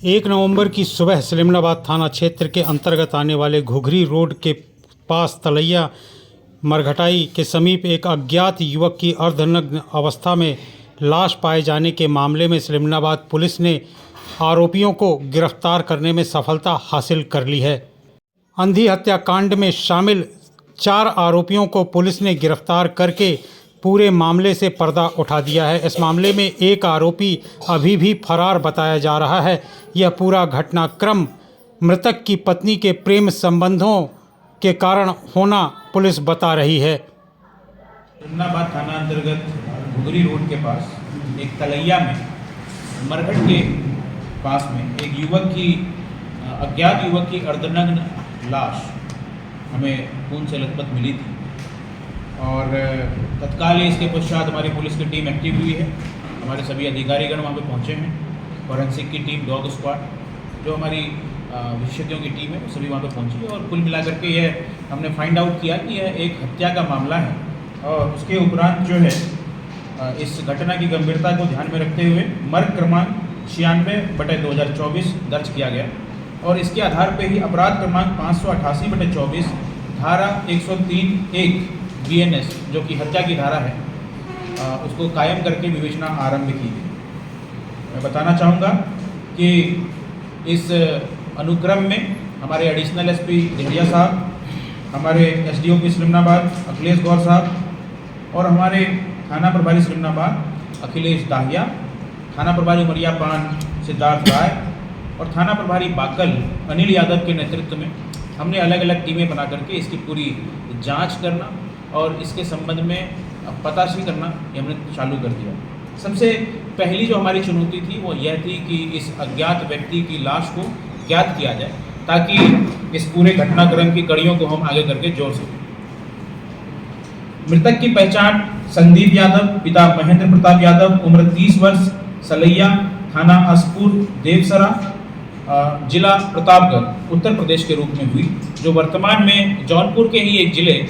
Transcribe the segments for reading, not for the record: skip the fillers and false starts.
1 नवंबर की सुबह सलीमनाबाद थाना क्षेत्र के अंतर्गत आने वाले घुघरी रोड के पास तलैया मरघटाई के समीप एक अज्ञात युवक की अर्धनग्न अवस्था में लाश पाए जाने के मामले में सलीमनाबाद पुलिस ने आरोपियों को गिरफ्तार करने में सफलता हासिल कर ली है। अंधी हत्याकांड में शामिल 4 आरोपियों को पुलिस ने गिरफ्तार करके पूरे मामले से पर्दा उठा दिया है। इस मामले में एक आरोपी अभी भी फरार बताया जा रहा है। यह पूरा घटनाक्रम मृतक की पत्नी के प्रेम संबंधों के कारण होना पुलिस बता रही है। सलीमनाबाद थाना अंतर्गत घुघरी रोड के पास एक तलैया में मरघट के पास में एक अज्ञात युवक की अर्धनग्न लाश हमें खून से लथपथ मिली थी और तत्काल इसके पश्चात हमारी पुलिस की टीम एक्टिव हुई है। हमारे सभी अधिकारीगण वहाँ पे पहुँचे हैं। फॉरेंसिक की टीम, डॉग स्क्वाड, जो हमारी विशेषज्ञों की टीम है, सभी वहाँ पे पहुँची है और कुल मिलाकर के यह हमने फाइंड आउट किया कि यह एक हत्या का मामला है। और उसके उपरांत जो है इस घटना की गंभीरता को ध्यान में रखते हुए मर्ग क्रमांक 96/2024 दर्ज किया गया और इसके आधार पर ही अपराध क्रमांक 588/24 धारा 103(1) BNS जो कि हत्या की धारा है, उसको कायम करके विवेचना आरंभ की गई। मैं बताना चाहूँगा कि इस अनुक्रम में हमारे एडिशनल SP देहरिया साहब, हमारे SDOP सलीमनाबाद अखिलेश गौर साहब और हमारे थाना प्रभारी सलीमनाबाद अखिलेश दाहिया, थाना प्रभारी उमरिया पान सिद्धार्थ राय और थाना प्रभारी बाकल अनिल यादव के नेतृत्व में हमने अलग अलग टीमें बना करके इसकी पूरी जांच करना और इसके संबंध में पताशी करना ये हमने चालू कर दिया। सबसे पहली जो हमारी चुनौती थी वो यह थी कि इस अज्ञात व्यक्ति की लाश को ज्ञात किया जाए ताकि इस पूरे घटनाक्रम की कड़ियों को हम आगे करके जोड़ सकें। मृतक की पहचान संदीप यादव, पिता महेंद्र प्रताप यादव, उम्र 30 वर्ष, सलैया, थाना असपुर देवसरा, जिला प्रतापगढ़, उत्तर प्रदेश के रूप में हुई, जो वर्तमान में जौनपुर के ही एक जिले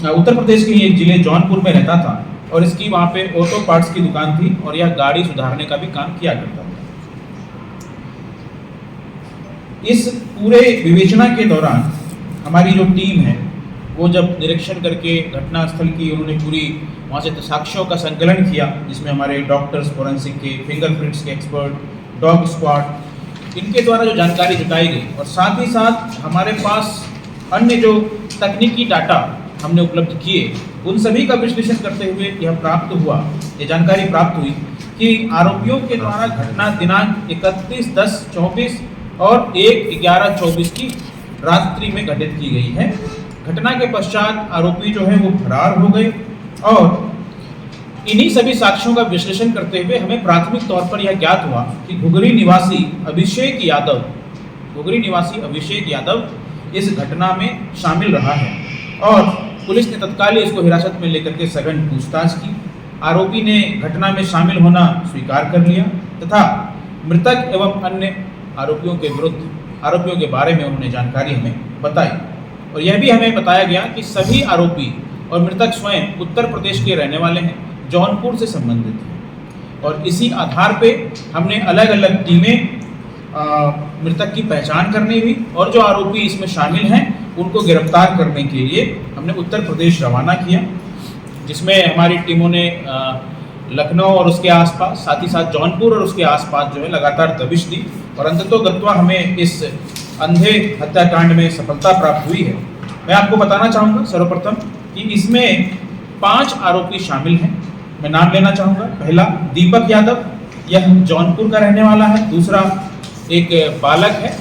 उत्तर प्रदेश के ही एक जिले जौनपुर में रहता था और इसकी वहाँ पे ऑटो पार्ट्स की दुकान थी और यह गाड़ी सुधारने का भी काम किया करता था। इस पूरे विवेचना के दौरान हमारी जो टीम है वो जब निरीक्षण करके घटनास्थल की उन्होंने पूरी वहाँ से साक्ष्यों का संकलन किया, जिसमें हमारे डॉक्टर्स, फोरेंसिक के, फिंगरप्रिंट्स के एक्सपर्ट, डॉग स्क्वाड, इनके द्वारा जो जानकारी जुटाई गई और साथ ही साथ हमारे पास अन्य जो तकनीकी डाटा हमने उपलब्ध किए, उन सभी का विश्लेषण करते हुए यह जानकारी प्राप्त हुई कि आरोपियों के द्वारा घटना दिनांक 31/10/24 और 1/11/24 की रात्रि में घटित की गई है। घटना के पश्चात आरोपी जो है वो फरार हो गए और इन्हीं सभी साक्ष्यों का विश्लेषण करते हुए हमें प्राथमिक तौर पर यह ज्ञात हुआ कि घुघरी निवासी अभिषेक यादव इस घटना में शामिल रहा है और पुलिस ने तत्काल इसको हिरासत में लेकर के सघन पूछताछ की। आरोपी ने घटना में शामिल होना स्वीकार कर लिया तथा मृतक एवं अन्य आरोपियों के बारे में उन्होंने जानकारी हमें बताई और यह भी हमें बताया गया कि सभी आरोपी और मृतक स्वयं उत्तर प्रदेश के रहने वाले हैं, जौनपुर से संबंधित हैं और इसी आधार पे हमने अलग अलग टीमें मृतक की पहचान करनी हुई और जो आरोपी इसमें शामिल हैं उनको गिरफ्तार करने के लिए हमने उत्तर प्रदेश रवाना किया, जिसमें हमारी टीमों ने लखनऊ और उसके आसपास, साथ ही साथ जौनपुर और उसके आसपास जो है लगातार दबिश दी और अंततोगत्वा हमें इस अंधे हत्याकांड में सफलता प्राप्त हुई है। मैं आपको बताना चाहूँगा सर्वप्रथम कि इसमें 5 आरोपी शामिल हैं। मैं नाम लेना चाहूँगा। पहला दीपक यादव, यह जौनपुर का रहने वाला है। दूसरा एक बालक है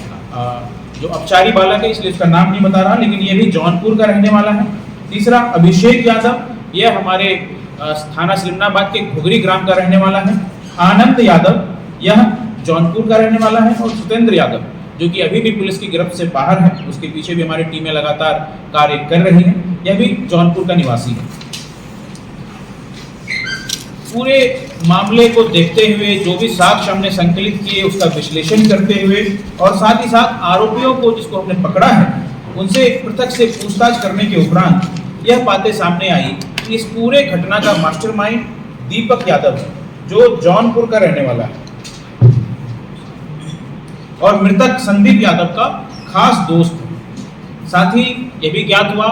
जो अपचारी बालक है, इसलिए उसका नाम नहीं बता रहा, लेकिन यह भी जौनपुर का रहने वाला है। तीसरा अभिषेक यादव, यह हमारे थाना सलीमनाबाद के घुघरी ग्राम का रहने वाला है। आनंद यादव, यह जौनपुर का रहने वाला है और सुतेंद्र यादव जो कि अभी भी पुलिस की गिरफ्त से बाहर है, उसके पीछे भी हमारी टीमें लगातार कार्य कर रही हैं, यह भी जौनपुर का निवासी है। पूरे मामले को देखते हुए जो भी साक्ष्य हमने संकलित किए उसका विश्लेषण करते हुए और साथ ही साथ आरोपियों को जिसको हमने पकड़ा है उनसे पृथक से पूछताछ करने के उपरांत यह बातें सामने आई कि इस पूरे घटना का मास्टरमाइंड दीपक यादव है जो जौनपुर का रहने वाला है। और मृतक संदीप यादव का खास दोस्त है। साथ ही यह भी ज्ञात हुआ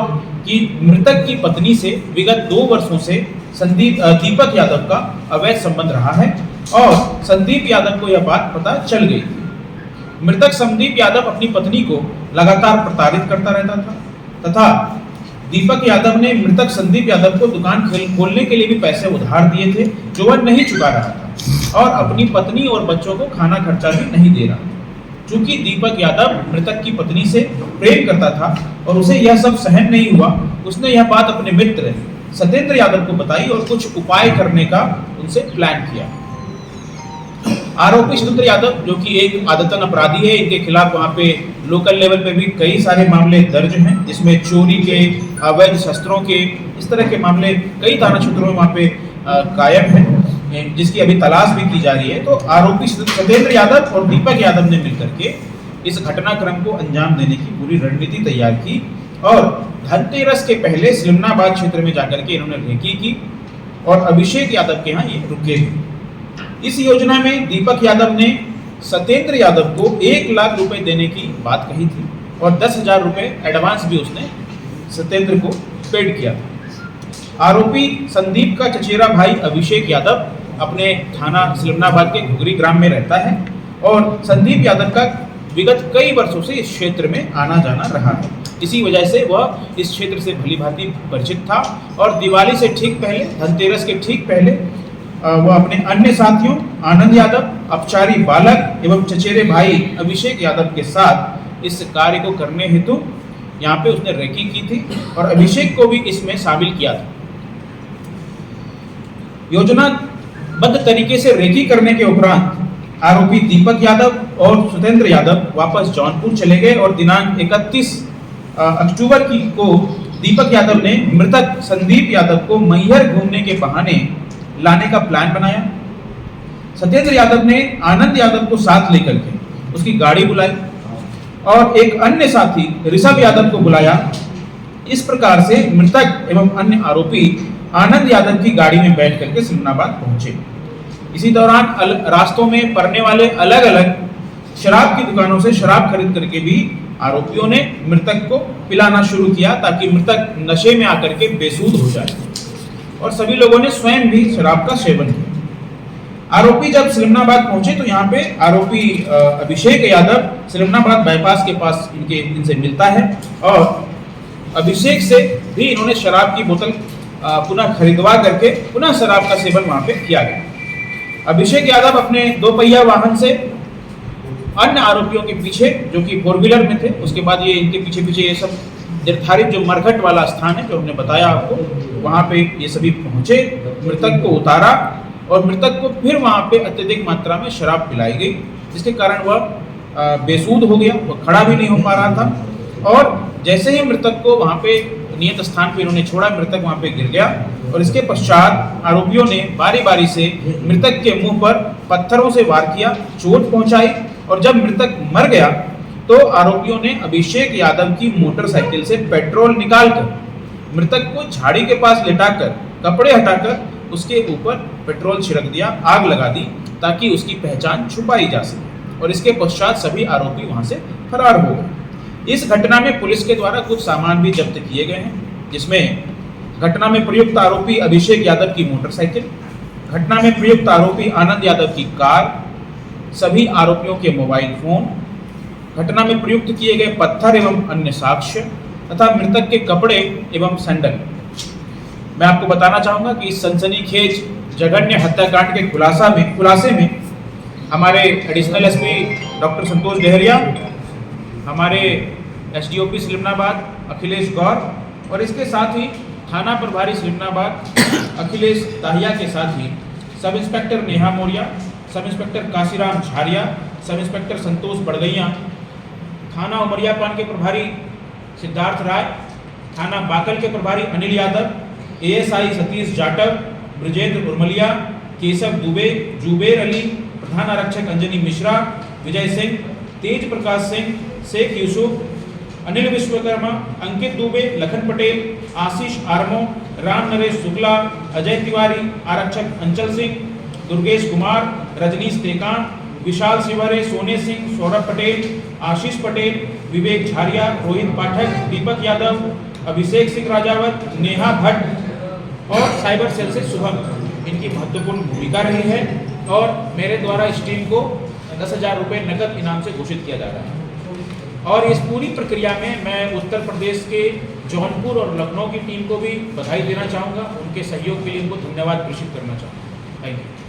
कि मृतक की पत्नी से विगत 2 वर्षों से दीपक यादव का अवैध संबंध रहा है और संदीप यादव को यह बात पता चल गई थी। मृतक संदीप यादव अपनी पत्नी को लगातार प्रताड़ित करता रहता था तथा दीपक यादव ने मृतक संदीप यादव को दुकान खोलने के लिए भी पैसे उधार दिए थे जो वह नहीं चुका रहा था और अपनी पत्नी और बच्चों को खाना खर्चा भी नहीं दे रहा था। चूंकि दीपक यादव मृतक की पत्नी से प्रेम करता था और उसे यह सब सहन नहीं हुआ, उसने यह बात अपने मित्र सत्येंद्र यादव को बताई और कुछ उपाय करने का उनसे प्लान किया। आरोपी सत्येंद्र यादव जो कि एक आदतन अपराधी है, इनके खिलाफ वहाँ पे लोकल लेवल पे भी कई सारे मामले दर्ज हैं जिसमें चोरी के, अवैध शस्त्रों के, इस तरह के मामले कई थाना क्षेत्रों में वहाँ पे कायम है, जिसकी अभी तलाश भी की जा रही है। तो आरोपी सत्येंद्र यादव और दीपक यादव ने मिलकर के इस घटनाक्रम को अंजाम देने की पूरी रणनीति तैयार की और धनतेरस के पहले सिलमनाबाद क्षेत्र में जाकर के इन्होंने रेकी की और अभिषेक यादव के यहाँ ये रुके। इस योजना में दीपक यादव ने सत्येंद्र यादव को 1 लाख रुपए देने की बात कही थी और 10,000 रुपए एडवांस भी उसने सत्येंद्र को पेड किया था। आरोपी संदीप का चचेरा भाई अभिषेक यादव अपने थाना सिलमनाबाद के घुघरी ग्राम में रहता है और संदीप यादव का विगत कई वर्षों से इस क्षेत्र में आना जाना रहा है। इसी वजह से वह इस क्षेत्र से भली भांति परिचित था और दिवाली से ठीक पहले, धनतेरस के ठीक पहले वह अपने अन्य साथियों आनंद यादव, अपचारी बालक एवं चचेरे भाई अभिषेक यादव के साथ इस कार्य को करने हेतु यहाँ पे उसने रेकी की थी और अभिषेक को भी इसमें शामिल किया था। योजनाबद्ध तरीके से रेकी करने के उपरांत आरोपी दीपक यादव और सत्येंद्र यादव वापस जौनपुर चले गए और दिनांक 31 अक्टूबर को दीपक यादव ने मृतक संदीप यादव को मैहर घूमने के बहाने लाने का प्लान बनाया। सत्येंद्र यादव ने आनंद यादव को साथ लेकर के उसकी गाड़ी बुलाई और एक अन्य साथी ऋषभ यादव को बुलाया। इस प्रकार से मृतक एवं अन्य आरोपी आनंद यादव की गाड़ी में बैठ करके सिलमनाबाद पहुंचे। इसी दौरान रास्तों में पड़ने वाले अलग अलग शराब की दुकानों से शराब खरीद करके भी आरोपियों ने मृतक को पिलाना शुरू किया ताकि मृतक नशे में आकर के बेसुध हो जाए और सभी लोगों ने स्वयं भी शराब का सेवन किया। आरोपी जब सिलमनाबाद पहुंचे तो यहाँ पे आरोपी अभिषेक यादव सिलमनाबाद बाईपास के पास इनसे मिलता है और अभिषेक से भी इन्होंने शराब की बोतल पुनः खरीदवा करके पुनः शराब का सेवन वहाँ पे किया गया। अभिषेक यादव अपने 2 पहिया वाहन से अन्य आरोपियों के पीछे जो कि 4 व्हीलर में थे, उसके बाद ये इनके पीछे पीछे ये सब निर्धारित जो मरघट वाला स्थान है जो हमने बताया आपको, वहाँ पे ये सभी पहुँचे, मृतक को उतारा और मृतक को फिर वहाँ पे अत्यधिक मात्रा में शराब पिलाई गई जिसके कारण वह बेसुध हो गया, वह खड़ा भी नहीं हो पा रहा था और जैसे ही मृतक को वहाँ पे नियत स्थान पे इन्होंने छोड़ा, मृतक वहाँ पे गिर गया और इसके पश्चात आरोपियों ने बारी बारी से मृतक के मुंह पर पत्थरों से वार किया, चोट पहुंचाई और जब मृतक मर गया तो आरोपियों ने अभिषेक यादव की मोटरसाइकिल से पेट्रोल निकालकर मृतक को झाड़ी के पास लेटाकर कपड़े हटाकर उसके ऊपर पेट्रोल छिड़क दिया, आग लगा दी ताकि उसकी पहचान छुपाई जा सके और इसके पश्चात सभी आरोपी वहां से फरार हो गए। इस घटना में पुलिस के द्वारा कुछ सामान भी जब्त किए गए हैं जिसमें घटना में प्रयुक्त आरोपी अभिषेक यादव की मोटरसाइकिल, घटना में प्रयुक्त आरोपी आनंद यादव की कार, सभी आरोपियों के मोबाइल फोन, घटना में प्रयुक्त किए गए पत्थर एवं अन्य साक्ष्य तथा मृतक के कपड़े एवं सैंडल। मैं आपको बताना चाहूँगा कि इस सनसनीखेज जघन्य हत्याकांड के खुलासे में हमारे एडिशनल एसपी डॉक्टर संतोष डेहरिया, हमारे एसडीओपी सिलमनाबाद अखिलेश गौर और इसके साथ ही थाना प्रभारी सिलमनाबाद अखिलेश दाहिया के साथ ही sub inspector Neha Maurya, sub inspector Kashiram झारिया, सब इंस्पेक्टर संतोष बड़गैया, थाना उमरियापान के प्रभारी सिद्धार्थ राय, थाना बाकल के प्रभारी अनिल यादव, एएसआई सतीश जाटव, ब्रजेंद्र उर्मलिया, केशव दुबे, जुबेर अली, प्रधान आरक्षक अंजनी मिश्रा, विजय सिंह, तेज प्रकाश सिंह, शेख यूसुफ, अनिल विश्वकर्मा, अंकित दुबे, लखन पटेल, आशीष आर्मो, राम नरेश शुक्ला, अजय तिवारी, आरक्षक अंचल सिंह, दुर्गेश कुमार, रजनीश टेकान, विशाल सिवारे, सोने सिंह, सौरभ पटेल, आशीष पटेल, विवेक झारिया, रोहित पाठक, दीपक यादव, अभिषेक सिंह राजावत, नेहा भट्ट और साइबर सेल से शुभम, इनकी महत्वपूर्ण भूमिका रही है और मेरे द्वारा इस टीम को 10,000 रुपये नकद इनाम से घोषित किया जा रहा है। और इस पूरी प्रक्रिया में मैं उत्तर प्रदेश के जौनपुर और लखनऊ की टीम को भी बधाई देना चाहूँगा, उनके सहयोग के लिए उनको धन्यवाद प्रेषित करना चाहूँगा। Thank you.